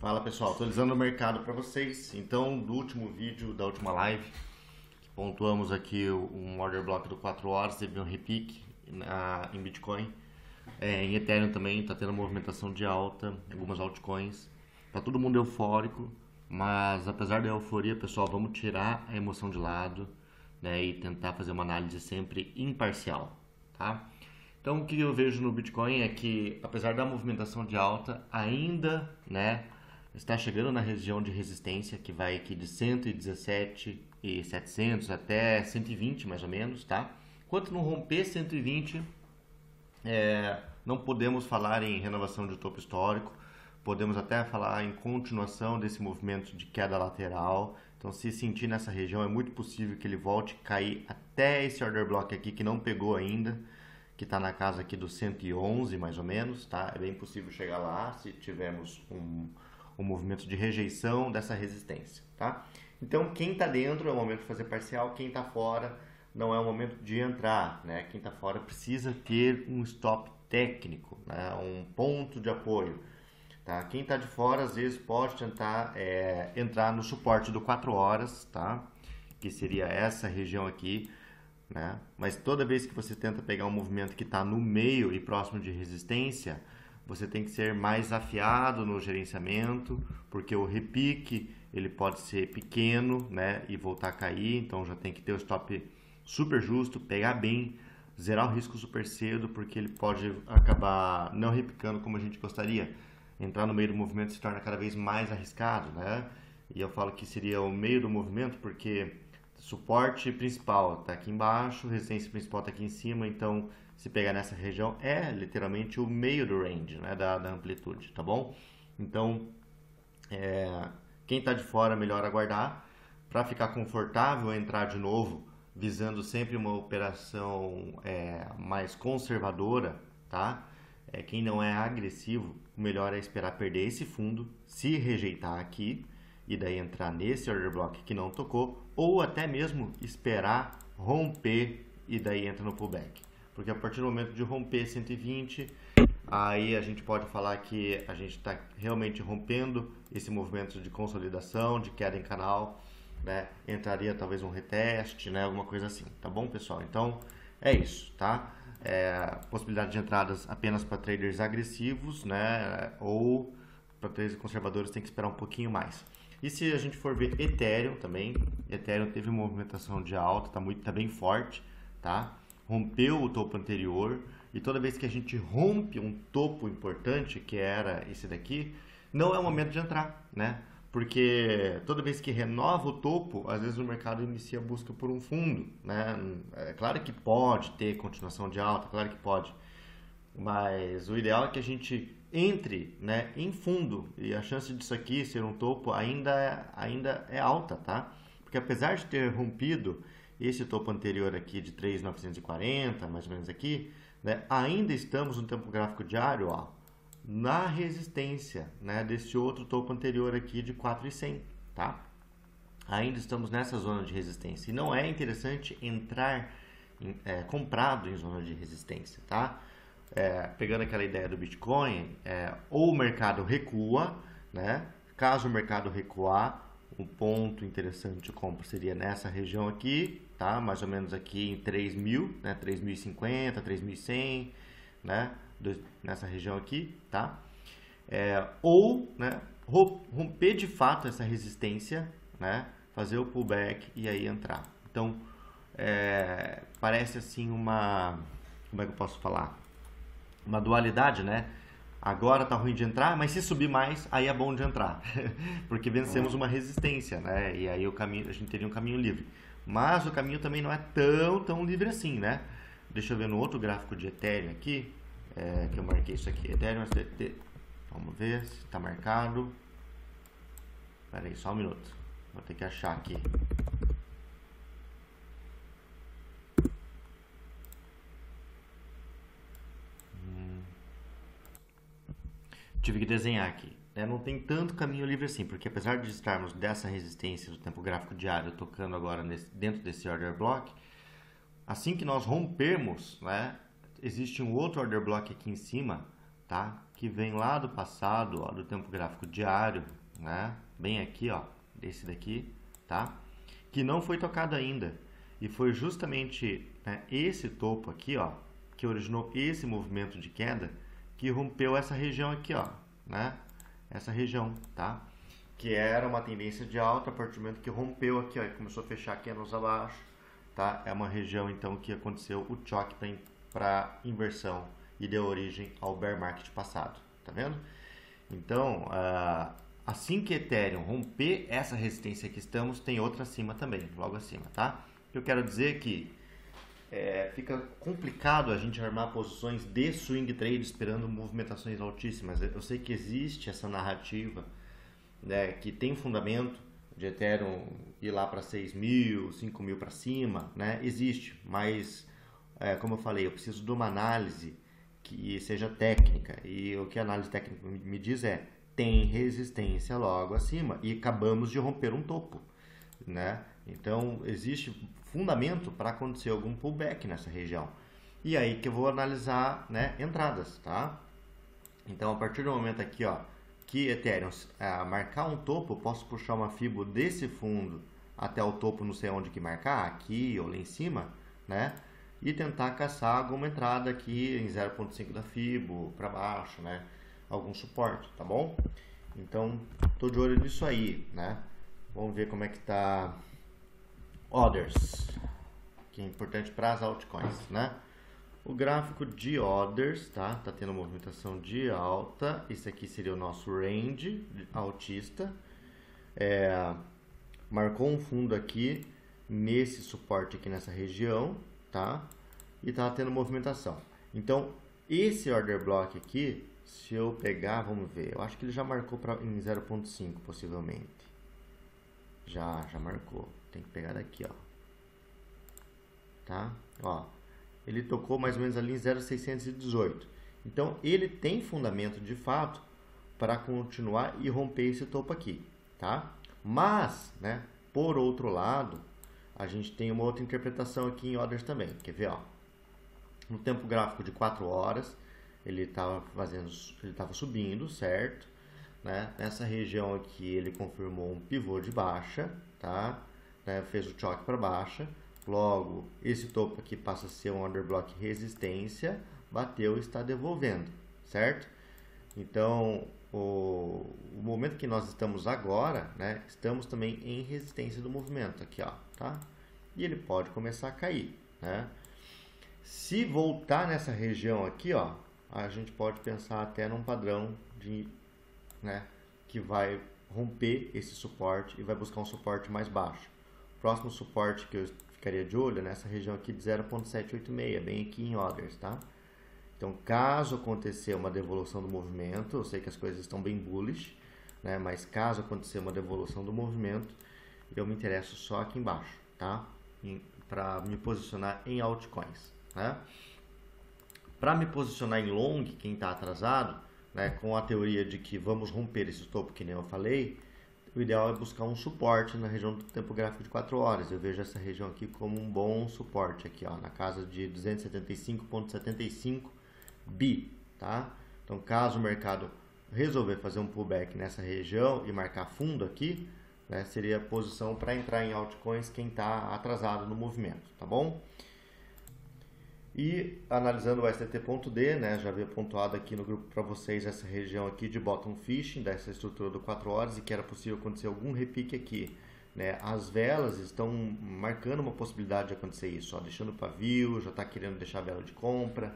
Fala pessoal, atualizando o mercado para vocês. Então, do último vídeo, da última live, pontuamos aqui um order block do 4 horas, teve um repique em Bitcoin. Em Ethereum também está tendo movimentação de alta, algumas altcoins. Tá todo mundo eufórico, mas apesar da euforia, pessoal, vamos tirar a emoção de lado, né, e tentar fazer uma análise sempre imparcial, tá? Então, o que eu vejo no Bitcoin é que, apesar da movimentação de alta, ainda, né, está chegando na região de resistência, que vai aqui de 117.700 até 120 mais ou menos, tá? Enquanto não romper 120, não podemos falar em renovação de topo histórico, podemos até falar em continuação desse movimento de queda lateral. Então, se sentir nessa região, é muito possível que ele volte a cair até esse order block aqui, que não pegou ainda, que está na casa aqui do 111 mais ou menos, tá? É bem possível chegar lá se tivermos um movimento de rejeição dessa resistência, tá? Então, quem está dentro é o momento de fazer parcial, quem está fora não é o momento de entrar, né? Quem está fora precisa ter um stop técnico, né? Um ponto de apoio, tá? Quem está de fora, às vezes, pode tentar entrar no suporte do 4 horas, tá? Que seria essa região aqui, né? Mas toda vez que você tenta pegar um movimento que está no meio e próximo de resistência, você tem que ser mais afiado no gerenciamento, porque o repique ele pode ser pequeno, né, e voltar a cair, então já tem que ter o stop super justo, pegar bem, zerar o risco super cedo, porque ele pode acabar não repicando como a gente gostaria. Entrar no meio do movimento se torna cada vez mais arriscado, né? E eu falo que seria o meio do movimento porque suporte principal está aqui embaixo, resistência principal está aqui em cima, então se pegar nessa região é literalmente o meio do range, né, da amplitude, tá bom? Então, quem está de fora, melhor aguardar. Para ficar confortável, entrar de novo, visando sempre uma operação mais conservadora, tá? Quem não é agressivo, o melhor é esperar perder esse fundo, se rejeitar aqui, e daí entrar nesse order block que não tocou, ou até mesmo esperar romper e daí entra no pullback. Porque a partir do momento de romper 120, aí a gente pode falar que a gente está realmente rompendo esse movimento de consolidação, de queda em canal, né? Entraria talvez um reteste, né? Alguma coisa assim, tá bom, pessoal? Então, é isso, tá? Possibilidade de entradas apenas para traders agressivos, né? Ou para traders conservadores tem que esperar um pouquinho mais. E se a gente for ver Ethereum também, Ethereum teve uma movimentação de alta, tá bem forte, tá? Rompeu o topo anterior, e toda vez que a gente rompe um topo importante, que era esse daqui, não é o momento de entrar, né? Porque toda vez que renova o topo, às vezes o mercado inicia a busca por um fundo, né? É claro que pode ter continuação de alta, claro que pode, mas o ideal é que a gente entre, né, em fundo, e a chance disso aqui ser um topo ainda é alta, tá? Porque apesar de ter rompido esse topo anterior aqui de 3.940, mais ou menos aqui, né, ainda estamos no tempo gráfico diário, ó, na resistência, né, desse outro topo anterior aqui de 4.100, tá? Ainda estamos nessa zona de resistência e não é interessante entrar comprado em zona de resistência, tá? Pegando aquela ideia do Bitcoin, ou o mercado recua, né? Caso o mercado recuar, um ponto interessante de compra seria nessa região aqui, tá? Mais ou menos aqui em 3.000, né? 3.050, 3.100, né? Nessa região aqui, tá? Ou, né, romper de fato essa resistência, né? Fazer o pullback e aí entrar. Então, parece assim como é que eu posso falar? Uma dualidade, né? Agora tá ruim de entrar, mas se subir mais, aí é bom de entrar. Porque vencemos uma resistência, né? E aí a gente teria um caminho livre. Mas o caminho também não é tão livre assim, né? Deixa eu ver no outro gráfico de Ethereum aqui, que eu marquei isso aqui. Ethereum SDT. Vamos ver se está marcado. Espera aí, só um minuto. Vou ter que achar aqui. Tive que desenhar aqui. Não tem tanto caminho livre assim, porque apesar de estarmos dessa resistência do tempo gráfico diário tocando agora dentro desse order block, assim que nós rompermos, né, existe um outro order block aqui em cima, tá? que vem lá do passado, ó, do tempo gráfico diário, né? Bem aqui, ó, esse daqui, tá? Que não foi tocado ainda. E foi justamente, né, esse topo aqui, ó, que originou esse movimento de queda, que rompeu essa região aqui, ó, né? Essa região, tá? Que era uma tendência de alta, a partir do momento que rompeu aqui, ó, e começou a fechar candles abaixo, tá? É uma região, então, que aconteceu o choque para inversão e deu origem ao bear market passado, tá vendo? Então, assim que Ethereum romper essa resistência que estamos, tem outra acima também, logo acima, tá? Eu quero dizer que fica complicado a gente armar posições de swing trade esperando movimentações altíssimas. Eu sei que existe essa narrativa, né, que tem fundamento de Ethereum ir lá para 6 mil, 5 mil para cima, né? Existe, mas como eu falei, eu preciso de uma análise que seja técnica, e o que a análise técnica me diz tem resistência logo acima e acabamos de romper um topo, né? Então existe fundamento para acontecer algum pullback nessa região, e aí que eu vou analisar, né, entradas, tá? Então a partir do momento aqui, ó, que Ethereum marcar um topo, eu posso puxar uma Fibo desse fundo até o topo, não sei onde que marcar, aqui ou lá em cima, né? E tentar caçar alguma entrada aqui em 0.5 da Fibo para baixo, né? Algum suporte, tá bom? Então, tô de olho nisso aí, né? Vamos ver como é que tá Others, que é importante para as altcoins, né? O gráfico de Others, tá? Tá tendo movimentação de alta. Esse aqui seria o nosso range altista. Marcou um fundo aqui nesse suporte aqui nessa região, tá? E tá tendo movimentação. Então, esse order block aqui, se eu pegar, vamos ver, eu acho que ele já marcou em 0.5 possivelmente. Já marcou. Tem que pegar daqui, ó. Tá? Ó, ele tocou mais ou menos ali em 0.618. Então, ele tem fundamento de fato para continuar e romper esse topo aqui, tá? Mas, né, por outro lado, a gente tem uma outra interpretação aqui em Others também. Quer ver, ó? No tempo gráfico de 4 horas, ele estava subindo, certo? Né? Nessa região aqui, ele confirmou um pivô de baixa, tá? Né? Fez o choque para baixa. Logo, esse topo aqui passa a ser um order block resistência, bateu e está devolvendo, certo? Então, o momento que nós estamos agora, né, estamos também em resistência do movimento aqui, ó, tá? E ele pode começar a cair, né? Se voltar nessa região aqui, ó, a gente pode pensar até num padrão de, né, que vai romper esse suporte e vai buscar um suporte mais baixo. Próximo suporte que eu ficaria de olho é nessa região aqui de 0.786, bem aqui em Others, tá? Então, caso acontecer uma devolução do movimento, eu sei que as coisas estão bem bullish, né? Mas caso acontecer uma devolução do movimento, eu me interesso só aqui embaixo, tá? Para me posicionar em altcoins, né? Para me posicionar em long, quem está atrasado, né, com a teoria de que vamos romper esse topo, que nem eu falei, o ideal é buscar um suporte na região do tempo gráfico de 4 horas. Eu vejo essa região aqui como um bom suporte, aqui, ó, na casa de 275,75 bi, tá? Então, caso o mercado resolver fazer um pullback nessa região e marcar fundo aqui, né, seria a posição para entrar em altcoins quem está atrasado no movimento, tá bom? E analisando o STT.D, né, já havia pontuado aqui no grupo para vocês essa região aqui de bottom fishing, dessa estrutura do 4 horas, e que era possível acontecer algum repique aqui, né? As velas estão marcando uma possibilidade de acontecer isso, ó, deixando pavio, já está querendo deixar a vela de compra.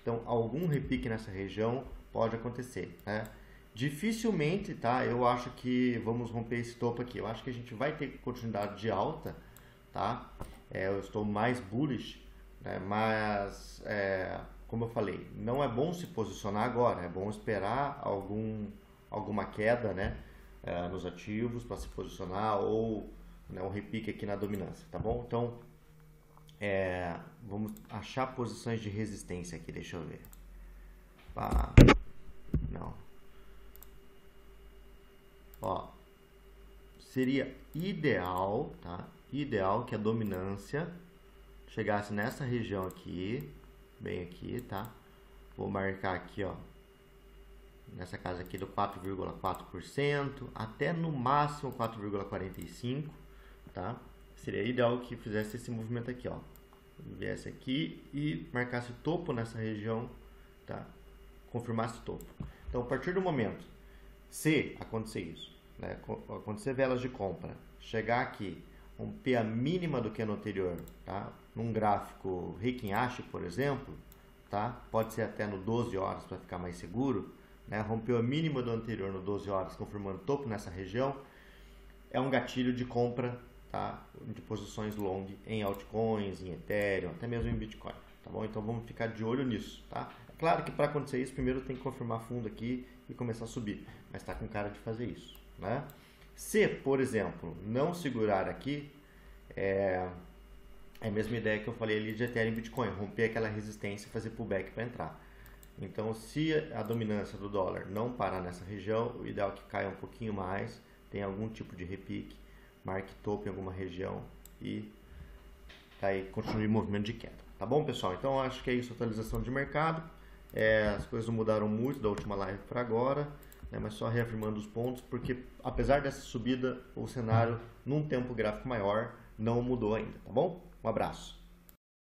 Então, algum repique nessa região pode acontecer, né? Dificilmente, tá? Eu acho que vamos romper esse topo aqui. Eu acho que a gente vai ter continuidade de alta, tá? Eu estou mais bullish, né? Mas, como eu falei, não é bom se posicionar agora. É bom esperar alguma queda, né, nos ativos para se posicionar, ou, né, um repique aqui na dominância, tá bom? Então, vamos achar posições de resistência aqui, deixa eu ver. Não. Ó, seria ideal, tá? Ideal que a dominância chegasse nessa região aqui, bem aqui, tá? Vou marcar aqui, ó, nessa casa aqui do 4,4%, até no máximo 4,45%, tá? Seria ideal que fizesse esse movimento aqui, ó. Viesse aqui e marcasse topo nessa região, tá? Confirmasse topo. Então, a partir do momento, se acontecer isso, né? Acontecer velas de compra, chegar aqui, romper a mínima do que no anterior, tá? Num gráfico Heikin-Ashi, por exemplo, tá? Pode ser até no 12 horas para ficar mais seguro, né? Rompeu a mínima do anterior no 12 horas, confirmando topo nessa região, é um gatilho de compra, tá? De posições long em altcoins, em Ethereum, até mesmo em Bitcoin, tá bom? Então vamos ficar de olho nisso, tá? É claro que para acontecer isso, primeiro tem que confirmar fundo aqui e começar a subir, mas está com cara de fazer isso, né? Se, por exemplo, não segurar aqui, é a mesma ideia que eu falei ali de Ethereum e Bitcoin, romper aquela resistência e fazer pullback para entrar. Então, se a dominância do dólar não parar nessa região, o ideal é que caia um pouquinho mais, tenha algum tipo de repique, marque topo em alguma região e aí continue o movimento de queda. Tá bom, pessoal? Então, acho que é isso, atualização de mercado. As coisas não mudaram muito da última live para agora, né, mas só reafirmando os pontos, porque apesar dessa subida, o cenário num tempo gráfico maior não mudou ainda, tá bom? Um abraço.